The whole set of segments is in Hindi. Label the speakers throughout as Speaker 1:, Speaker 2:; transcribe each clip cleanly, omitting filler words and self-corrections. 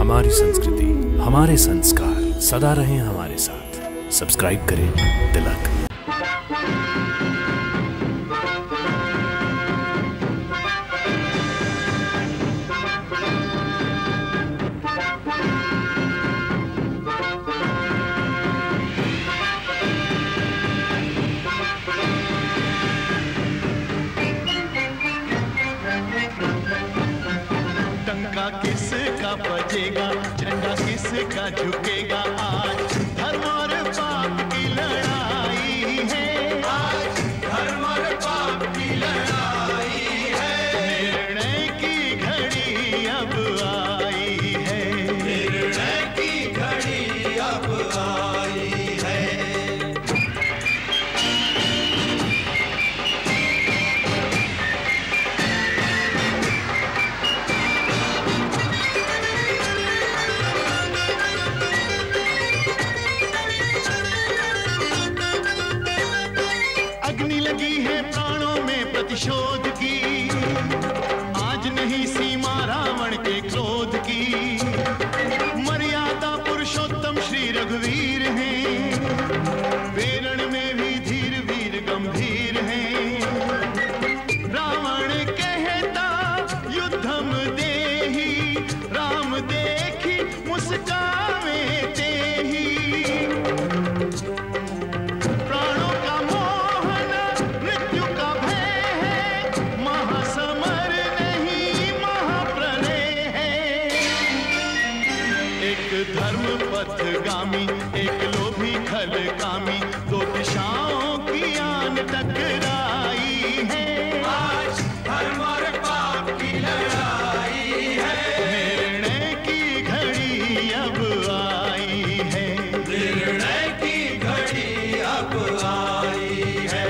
Speaker 1: हमारी संस्कृति, हमारे संस्कार सदा रहें हमारे साथ। सब्सक्राइब करें तिलक।
Speaker 2: डंका किसका बजेगा, झंडा किसका झुकेगा, आज धर्म और पाप की लड़ाई है। आज धर्म और पाप की लड़ाई है। निर्णय की घड़ी अब आई है। निर्णय की घड़ी अब आई है। प्रतिशोध की आज नहीं सीमा रावण के क्रोध की। मर्यादा पुरुषोत्तम श्री रघुवीर हैं, वेरण में भी धीर वीर गंभीर हैं। रावण कहता युद्धम देहि, राम देखी मुस्कावे तेहि। धर्म पथगामी, एक लोभी खल कामी, दो दिशाओं की आन टकराई है। आज धर्म और पाप की लड़ाई है। निर्णय की घड़ी अब आई है। निर्णय की घड़ी अब आई है।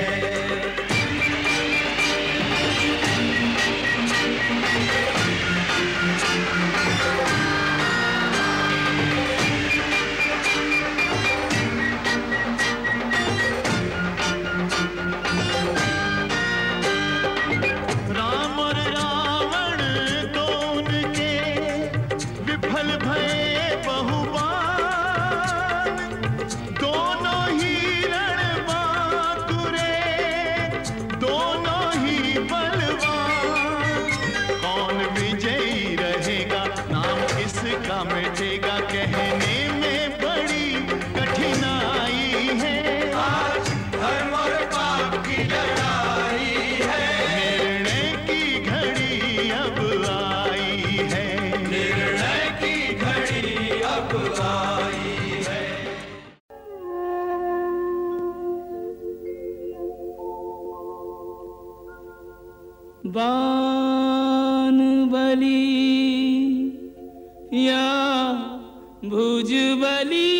Speaker 2: मिटेगा कहने में बड़ी कठिनाई है। आज धर्म और पाप की लड़ाई है। निर्णय की घड़ी अब आई है। निर्णय की घड़ी अब आई है।
Speaker 3: बाण बलि या भुजबली,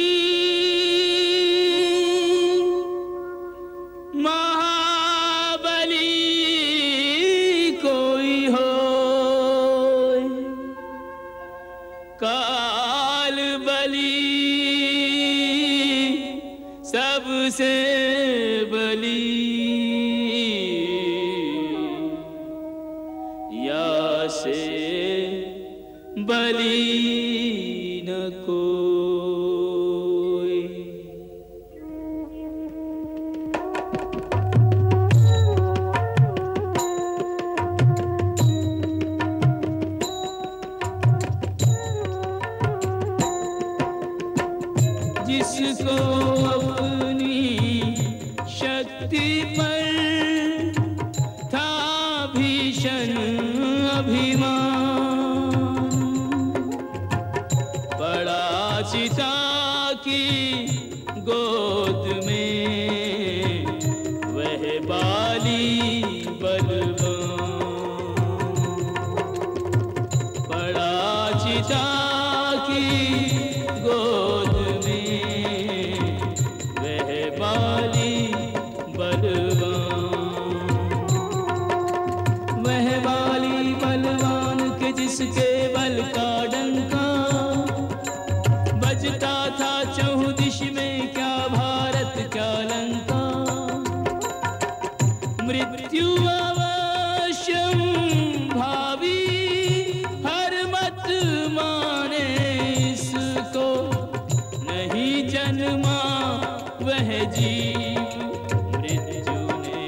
Speaker 3: महाबली कोई हो, काल बली सबसे बली, या से बली न कोई। जिसको अपनी शक्ति पर था भीषण अभिमान, सीता की गोद में वह बाली बलवान। पड़ा सीता की गोद में वह बाली बलवान। वह बाली बलवान के जिसके बल का डंका बजता था चहुँ दिश में, क्या भारत क्या लंका। मृत्यु अवश्यं भावी हर मत माने, जीव मृत्यु ने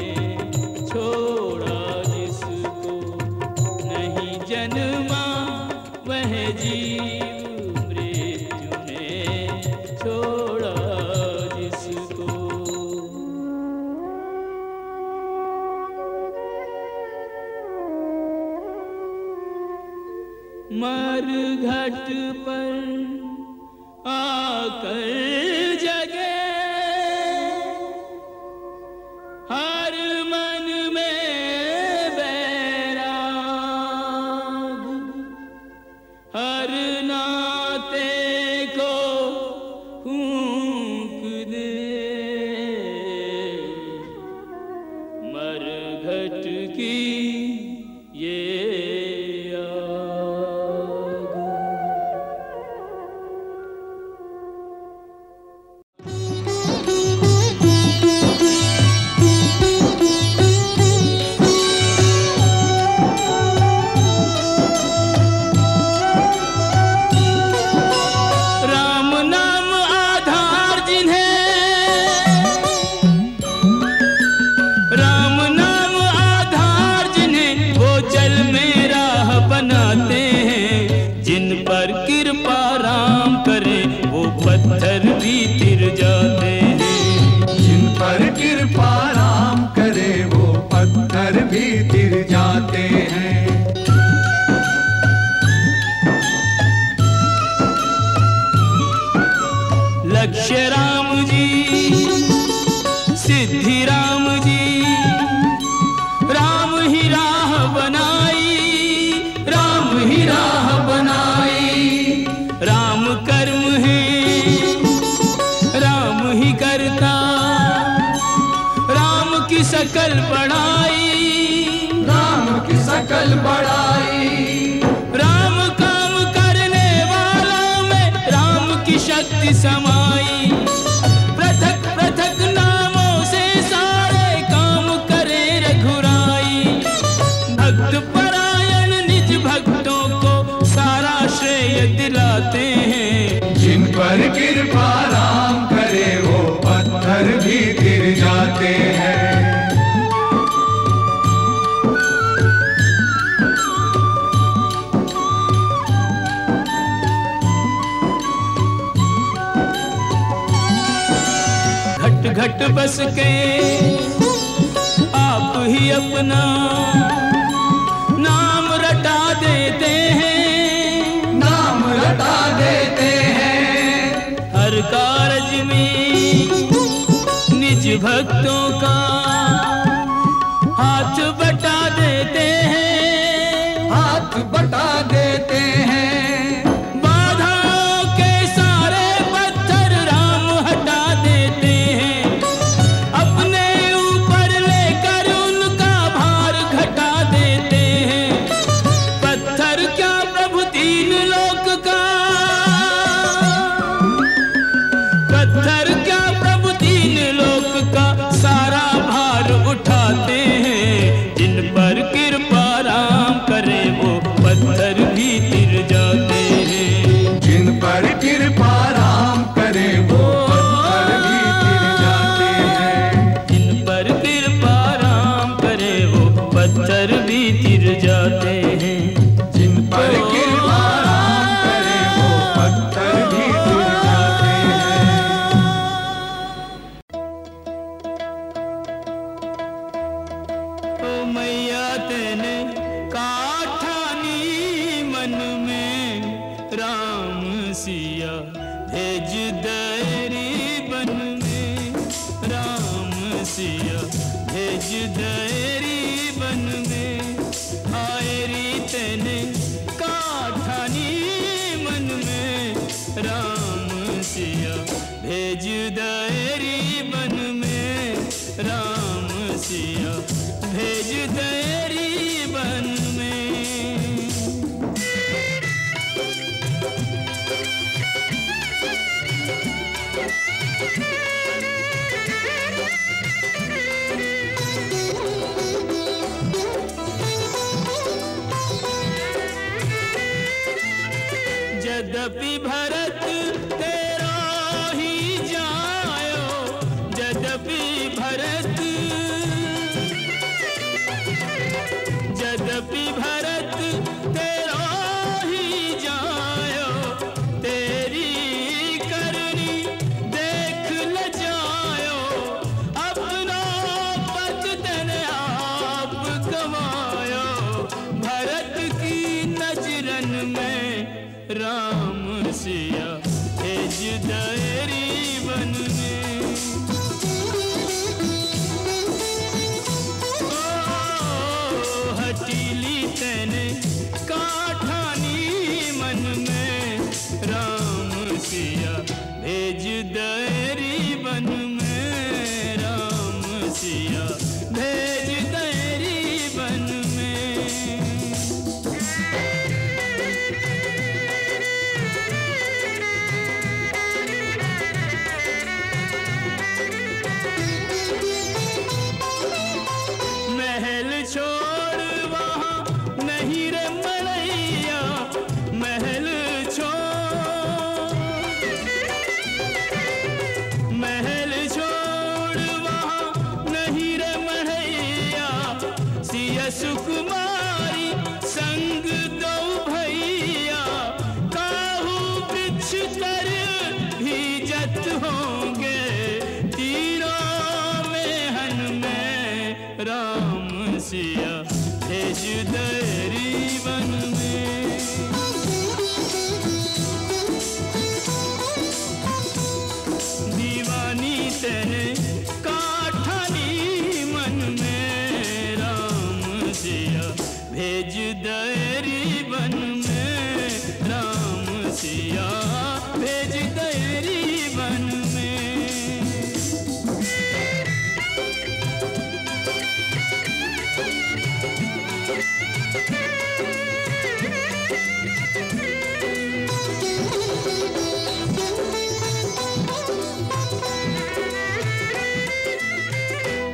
Speaker 3: छोड़ा जिसको, नहीं जन्मा वह जीव मृत्यु ने छोड़ा जिसको। मर घट पर आकर जगे हर मन में बैराग, हर नाते को फूंक दे मर घट की ये पत्थर भी तिर जाते हैं।
Speaker 2: जिन पर कृपा राम करे वो पत्थर भी तिर जाते हैं।
Speaker 3: लक्ष्य राम जी, सिद्धि राम जी, राम ही राह बनाई, राम ही राह बनाई। राम कर्म है राम ही करता, राम की सकल बड़ाई,
Speaker 2: राम की सकल बड़ाई।
Speaker 3: राम काम करने वालों में राम की शक्ति समाई। पृथक पृथक नामों से सारे काम करे रघुराई। भक्त परायण निज भक्तों को सारा श्रेय दिलाते हैं।
Speaker 2: जिन पर कृपा राम करे वो पत्थर भी गिर जाते हैं।
Speaker 3: घट घट बस के आप ही अपना नाम रटा देते हैं,
Speaker 2: नाम रटा देते हैं।
Speaker 3: हर कारज में निज भक्तों का हाथ बटा देते हैं,
Speaker 2: हाथ बटा देते हैं।
Speaker 3: बाधाओं के सारे पत्थर राम हटा देते हैं। अपने ऊपर लेकर उनका भार घटा देते हैं। पत्थर क्या प्रभु तीन लोक का, पत्थर क्या प्रभु तीन लोक का सारा भार उठाते हैं। जिन पर कृपा राम करे वो पत्थर भी तिर जाते हैं।
Speaker 2: जिन पर कृपा राम करे वो पत्थर भी गिर जाते हैं।
Speaker 3: जिन पर कृपा राम करे वो पत्थर भी तिर जाते हैं।
Speaker 2: जिन पर कृपा राम करे वो पत्थर भी गिर जाते हैं।
Speaker 3: ओ मैया तेने काठानी मन में राम सिया भेज दरी बन में, राम सिया भेज दरी बन में। आयरी तेने काठानी मन में राम सिया भेज दरी बन में, राम सिया भेज दरी बन में। यद्यपि भरत तेरा ही जायो, राम सिया भेज दयरी वन में। ओ हटीली तैने काठानी मन में, राम सिया भेज दयरी वन में, राम सिया भेज दयरी वन में। महल छोड़ वहाँ नहीं रे मड़ैया, महल छोड़ वहाँ नहीं रे मड़ैया, सिया सुकुमारी संग दो भैया, काहू वृक्ष तर भीजत होंगे तीरों में हन में, राम सिया भेज दयरी वन में। दीवानी तेने काठानी मन में, राम सिया भेज दयरी वन में, राम सिया भेज दयरी वन में।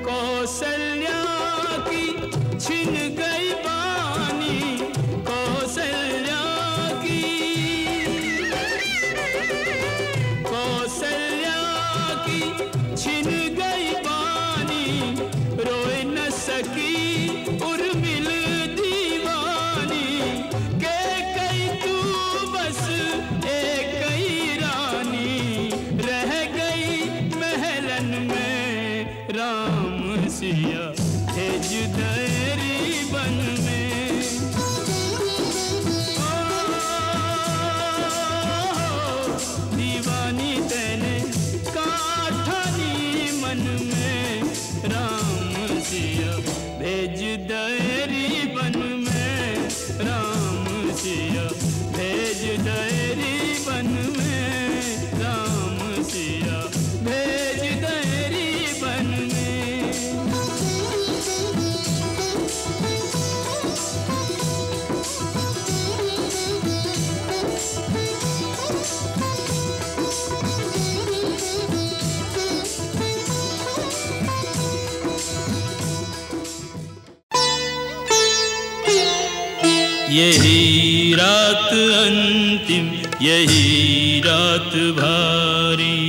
Speaker 3: कौशल्या की छिन गई बानी, कौशल्या की, कौशल्या की छिन गई बानी, रोए न सकी उर्मिल दीवानी, के कई तू बस एक कई रानी, रह गई महलन में, राम सिया भेज दयरी वन में। दीवानी तेने काठानी मन में, राम सिया भेज दयरी वन में, राम सिया भेज दयरी वन में, राम सिया भेज दयरी वन में। यही रात अंतिम, यही रात भारी,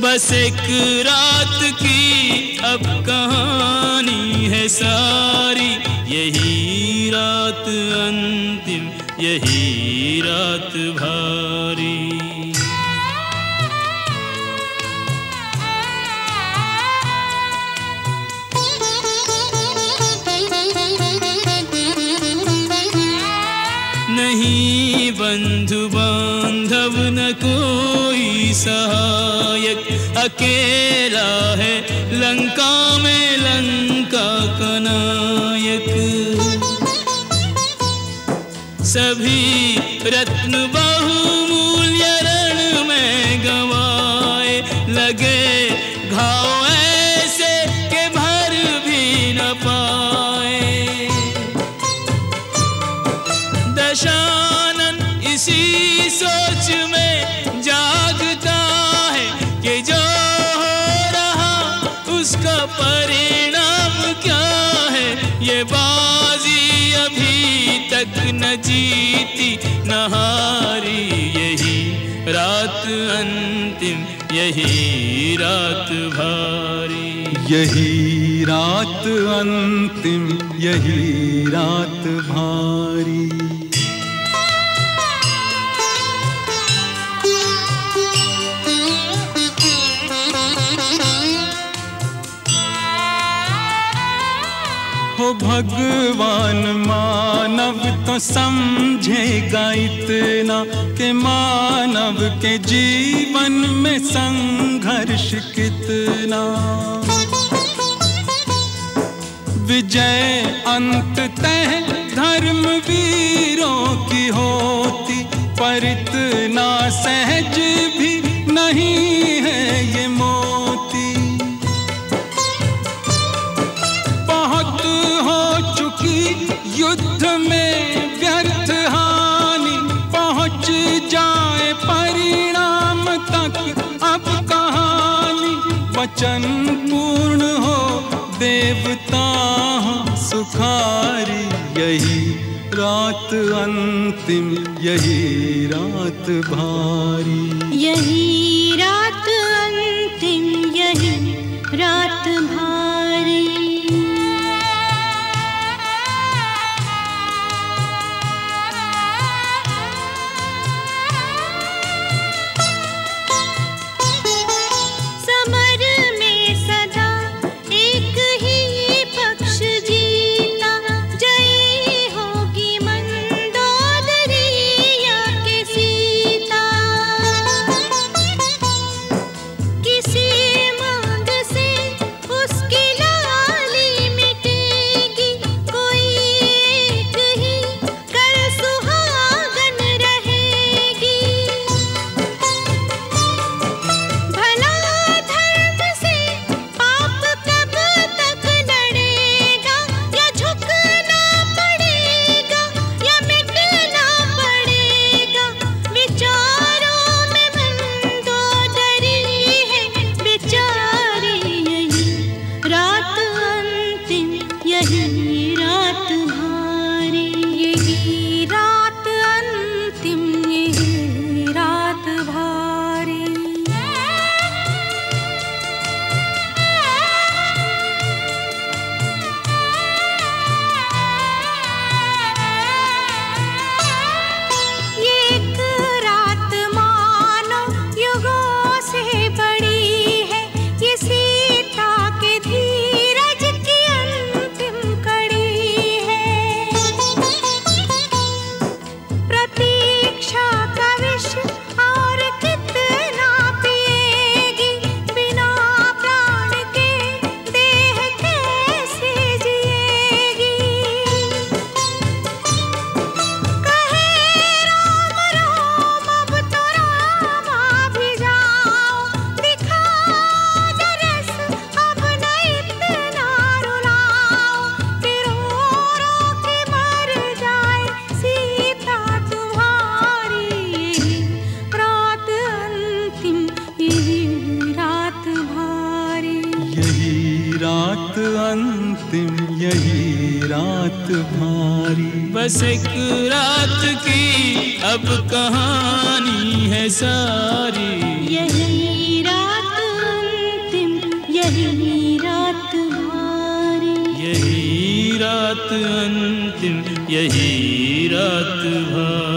Speaker 3: बस एक रात की अब कहानी है सारी, यही रात अंतिम, यही रात भारी। नहीं बंधु बांधव न कोई सहायक, अकेला है लंका में लंका का नायक। सभी रत्न बहुमूल्य रण में गंवाए, लगे घाव ऐसे के भर भी न पाए। दशानन इसी सोच में जागता है कि जो हो रहा उसका परिणाम क्या है। ये बाजी अभी तक न जीती न हारी, यही रात अंतिम, यही रात भारी।
Speaker 2: यही रात अंतिम, यही रात भारी।
Speaker 3: हो
Speaker 4: भगवान मानव तो समझेगा इतना कि मानव के जीवन में संघर्ष कितना। विजय अंततः धर्मवीरों की होती, पर इतना सहज भी नहीं है ये मोती। बहुत हो चुकी युद्ध में व्यर्थ हानि, पहुंच जाए परिणाम तक अब कहानी। वचन पूर्ण हो देवता सुखारी, यही रात अंतिम, यही रात भारी।
Speaker 5: यही रात अंतिम, यही रात भारी।
Speaker 3: बस एक रात की अब कहानी है सारी।
Speaker 5: यही रात अंतिम, यही रात भारी।
Speaker 3: यही रात अंतिम, यही रात भारी।